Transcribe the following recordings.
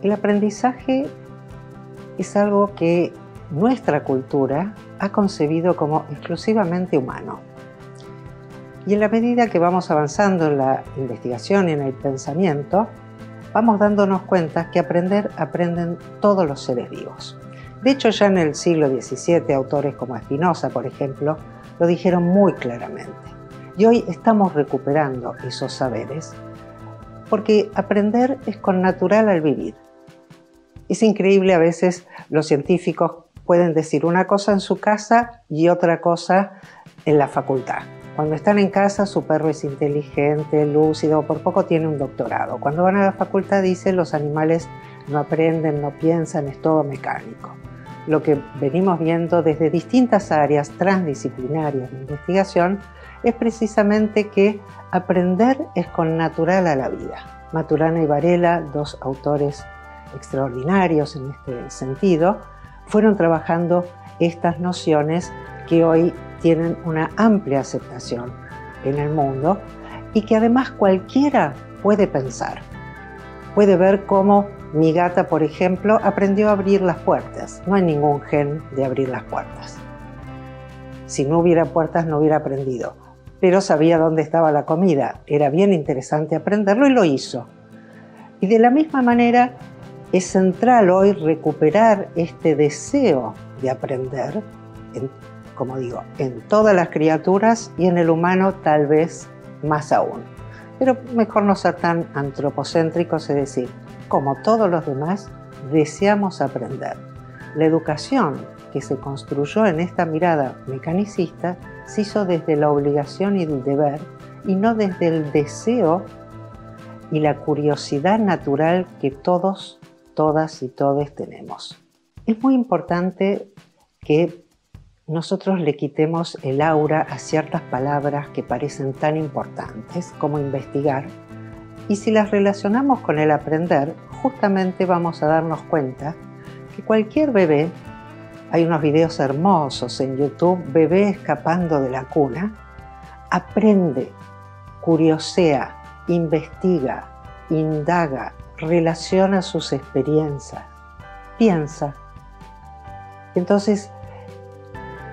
El aprendizaje es algo que nuestra cultura ha concebido como exclusivamente humano. Y en la medida que vamos avanzando en la investigación y en el pensamiento, vamos dándonos cuenta que aprenden todos los seres vivos. De hecho, ya en el siglo XVII, autores como Spinoza, por ejemplo, lo dijeron muy claramente. Y hoy estamos recuperando esos saberes porque aprender es connatural al vivir. Es increíble, a veces los científicos pueden decir una cosa en su casa y otra cosa en la facultad. Cuando están en casa, su perro es inteligente, lúcido, por poco tiene un doctorado. Cuando van a la facultad, dicen los animales no aprenden, no piensan, es todo mecánico. Lo que venimos viendo desde distintas áreas transdisciplinarias de investigación es precisamente que aprender es connatural a la vida. Maturana y Varela, dos autores extraordinarios en este sentido, fueron trabajando estas nociones que hoy tienen una amplia aceptación en el mundo y que además cualquiera puede pensar. Puede ver cómo mi gata, por ejemplo, aprendió a abrir las puertas. No hay ningún gen de abrir las puertas. Si no hubiera puertas no hubiera aprendido, pero sabía dónde estaba la comida. Era bien interesante aprenderlo y lo hizo. Y de la misma manera es central hoy recuperar este deseo de aprender, como digo, en todas las criaturas y en el humano tal vez más aún. Pero mejor no ser tan antropocéntricos, es decir, como todos los demás, deseamos aprender. La educación que se construyó en esta mirada mecanicista se hizo desde la obligación y el deber y no desde el deseo y la curiosidad natural que todos, todas y todes tenemos. Es muy importante que nosotros le quitemos el aura a ciertas palabras que parecen tan importantes como investigar, y si las relacionamos con el aprender, justamente vamos a darnos cuenta que cualquier bebé, hay unos videos hermosos en YouTube, bebé escapando de la cuna, aprende, curiosea, investiga, indaga, relaciona sus experiencias, piensa. Entonces,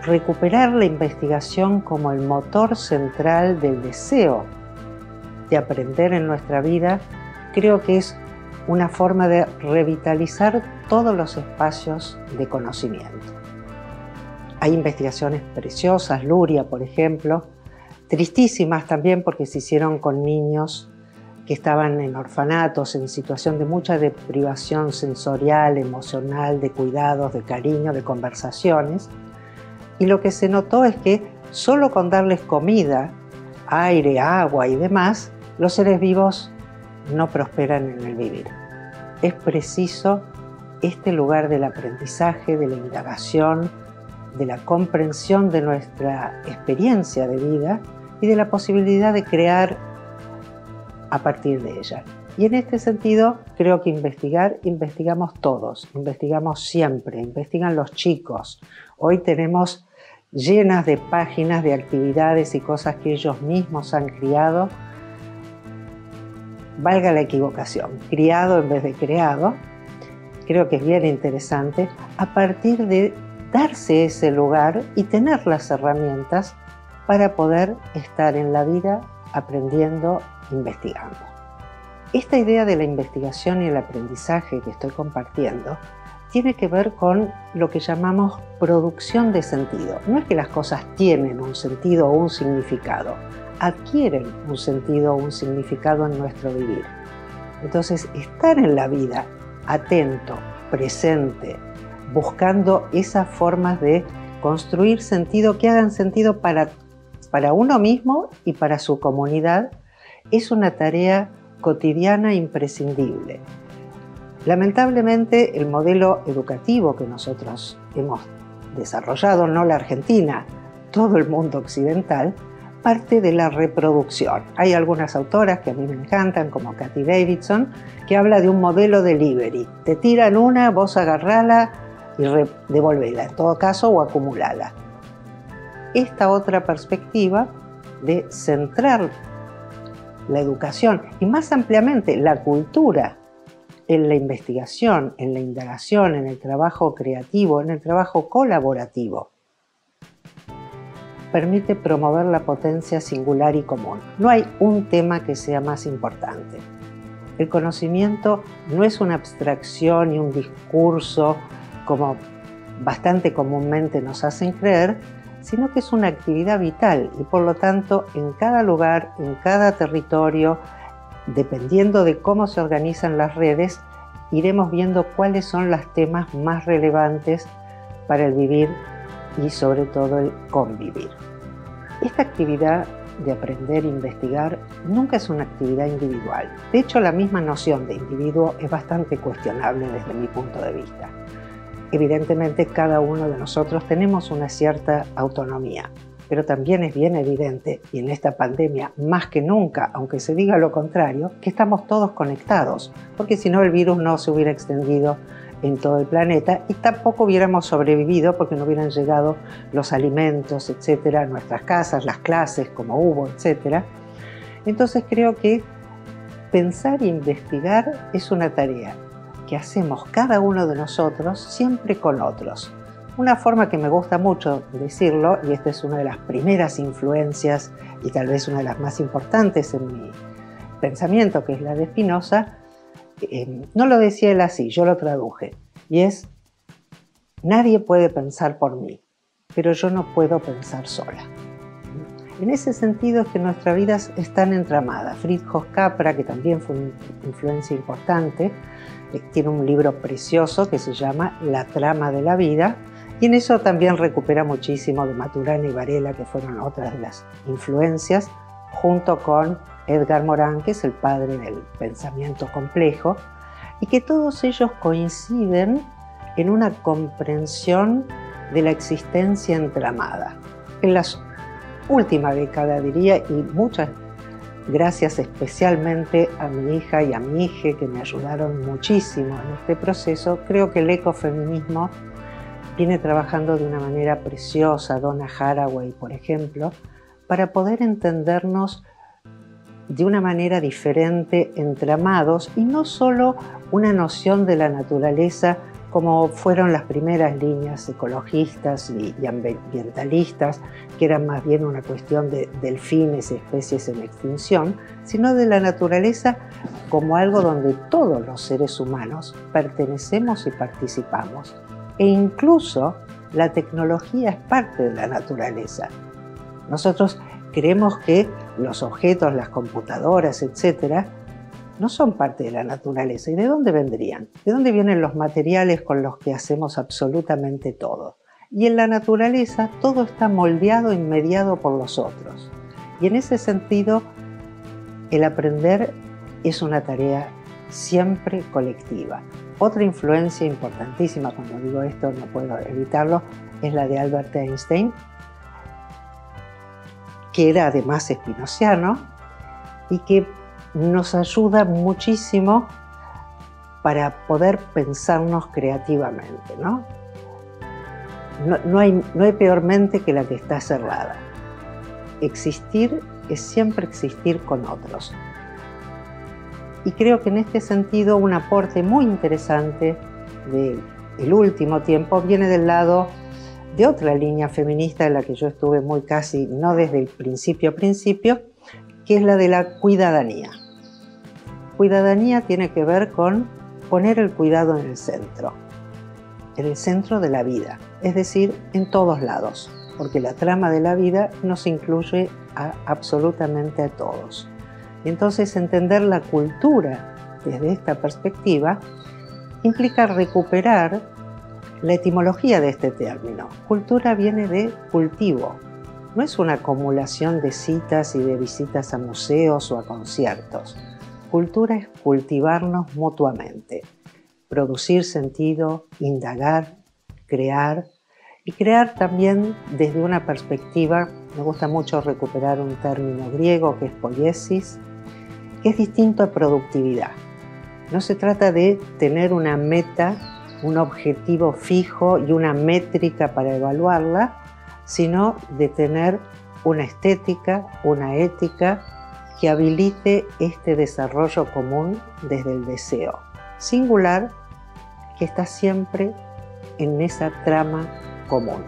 recuperar la investigación como el motor central del deseo de aprender en nuestra vida, creo que es una forma de revitalizar todos los espacios de conocimiento. Hay investigaciones preciosas, Luria, por ejemplo, tristísimas también porque se hicieron con niños que estaban en orfanatos, en situación de mucha deprivación sensorial, emocional, de cuidados, de cariño, de conversaciones. Y lo que se notó es que solo con darles comida, aire, agua y demás, los seres vivos no prosperan en el vivir. Es preciso este lugar del aprendizaje, de la indagación, de la comprensión de nuestra experiencia de vida y de la posibilidad de crear a partir de ella. Y en este sentido, creo que investigamos todos, investigamos siempre, investigan los chicos. Hoy tenemos llenas de páginas de actividades y cosas que ellos mismos han criado. Valga la equivocación, criado en vez de creado. Creo que es bien interesante a partir de darse ese lugar y tener las herramientas para poder estar en la vida aprendiendo, investigando. Esta idea de la investigación y el aprendizaje que estoy compartiendo tiene que ver con lo que llamamos producción de sentido. No es que las cosas tienen un sentido o un significado, adquieren un sentido o un significado en nuestro vivir. Entonces, estar en la vida, atento, presente, buscando esas formas de construir sentido que hagan sentido para uno mismo y para su comunidad, es una tarea cotidiana imprescindible. Lamentablemente, el modelo educativo que nosotros hemos desarrollado, no la Argentina, todo el mundo occidental, parte de la reproducción. Hay algunas autoras que a mí me encantan, como Cathy Davidson, que habla de un modelo delivery. Te tiran una, vos agarrala y devolvela, en todo caso, o acumulala. Esta otra perspectiva de centrar la educación y más ampliamente la cultura en la investigación, en la indagación, en el trabajo creativo, en el trabajo colaborativo. Permite promover la potencia singular y común. No hay un tema que sea más importante. El conocimiento no es una abstracción y un discurso como bastante comúnmente nos hacen creer, sino que es una actividad vital y por lo tanto en cada lugar, en cada territorio, dependiendo de cómo se organizan las redes, iremos viendo cuáles son los temas más relevantes para el vivir y sobre todo el convivir. Esta actividad de aprender e investigar nunca es una actividad individual. De hecho, la misma noción de individuo es bastante cuestionable desde mi punto de vista. Evidentemente, cada uno de nosotros tenemos una cierta autonomía, pero también es bien evidente, y en esta pandemia más que nunca, aunque se diga lo contrario, que estamos todos conectados, porque si no el virus no se hubiera extendido en todo el planeta y tampoco hubiéramos sobrevivido porque no hubieran llegado los alimentos, etcétera, a nuestras casas, las clases como hubo, etcétera. Entonces creo que pensar e investigar es una tarea que hacemos cada uno de nosotros siempre con otros. Una forma que me gusta mucho decirlo, y esta es una de las primeras influencias y tal vez una de las más importantes en mi pensamiento, que es la de Spinoza, no lo decía él así, yo lo traduje, y es: nadie puede pensar por mí, pero yo no puedo pensar sola. En ese sentido es que nuestra vida es tan entramada. Fritjof Capra, que también fue una influencia importante, tiene un libro precioso que se llama La trama de la vida, y en eso también recupera muchísimo de Maturana y Varela, que fueron otras de las influencias, junto con Edgar Morin, que es el padre del pensamiento complejo, y que todos ellos coinciden en una comprensión de la existencia entramada. En la última década, diría, y muchas gracias especialmente a mi hija y a mi hija, que me ayudaron muchísimo en este proceso, creo que el ecofeminismo viene trabajando de una manera preciosa, Donna Haraway, por ejemplo, para poder entendernos de una manera diferente, entramados, y no solo una noción de la naturaleza como fueron las primeras líneas ecologistas y ambientalistas, que eran más bien una cuestión de delfines y especies en extinción, sino de la naturaleza como algo donde todos los seres humanos pertenecemos y participamos. E incluso la tecnología es parte de la naturaleza. Nosotros creemos que los objetos, las computadoras, etcétera, no son parte de la naturaleza. ¿Y de dónde vendrían? ¿De dónde vienen los materiales con los que hacemos absolutamente todo? Y en la naturaleza todo está moldeado y mediado por los otros. Y en ese sentido, el aprender es una tarea siempre colectiva. Otra influencia importantísima, cuando digo esto no puedo evitarlo, es la de Albert Einstein, que era además espinociano y que nos ayuda muchísimo para poder pensarnos creativamente, ¿no? No hay peor mente que la que está cerrada. Existir es siempre existir con otros. Y creo que en este sentido un aporte muy interesante del último tiempo viene del lado de otra línea feminista en la que yo estuve muy casi, no desde el principio, que es la de la cuidadanía. Cuidadanía tiene que ver con poner el cuidado en el centro de la vida, es decir, en todos lados, porque la trama de la vida nos incluye absolutamente a todos. Entonces, entender la cultura desde esta perspectiva implica recuperar la etimología de este término. Cultura viene de cultivo, no es una acumulación de citas y de visitas a museos o a conciertos. Cultura es cultivarnos mutuamente, producir sentido, indagar, crear, y crear también desde una perspectiva, me gusta mucho recuperar un término griego que es poiesis, que es distinto a productividad. No se trata de tener una meta, un objetivo fijo y una métrica para evaluarla, sino de tener una estética, una ética que habilite este desarrollo común desde el deseo. singular que está siempre en esa trama común.